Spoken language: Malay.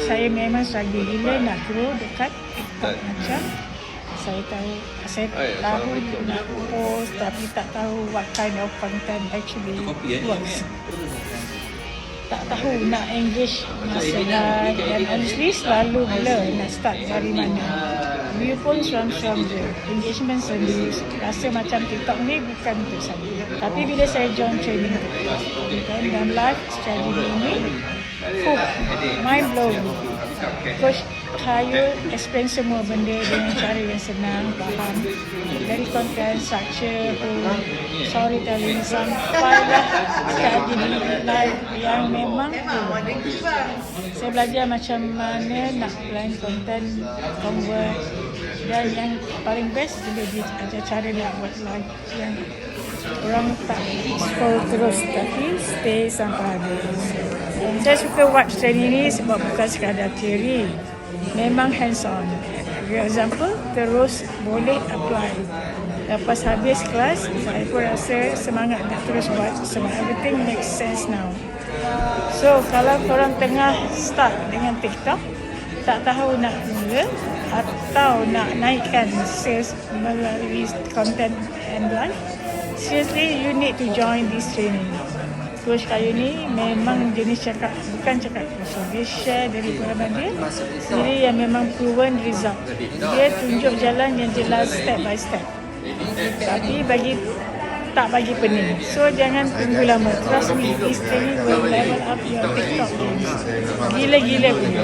saya memang struggle gila nak grow dekat TikTok macam saya tahu nak post tapi tak tahu what kind of content actually works. Tak tahu nak engage masa live dan honestly selalu blur nak start dari mana. View pun seram-seram je. Engagement sendiri rasa macam TikTok ni bukan untuk saya. Tapi bila saya join training dan live strategy ini, mind blowing. Coach Khairul explain semua benda dengan cara yang senang, faham. Dari content, structure, storytelling sampailah strategi live yang memang saya belajar macam mana nak plan content, convert dan yang paling best bila dia ajar cara nak buat live yang orang tak scroll terus tapi stay sampai habis. Saya suka watch training ni sebab bukan sekadar teori, memang hands on. For example, terus boleh apply. Lepas habis kelas, saya pun rasa semangat nak terus buat sebab everything makes sense now. So, kalau korang tengah start dengan TikTok, tak tahu nak mula atau nak naikkan sales melalui content and live, seriously, you need to join this training. Coach Khairul ni memang jenis cakap, bukan cakap kosong. Dia share dari pengalaman dia sendiri yang memang proven result. Dia tunjuk jalan yang jelas step by step. Tapi tak bagi pening. So jangan tunggu lama. Trust me, this training will level up your TikTok games. Gila-gila punya.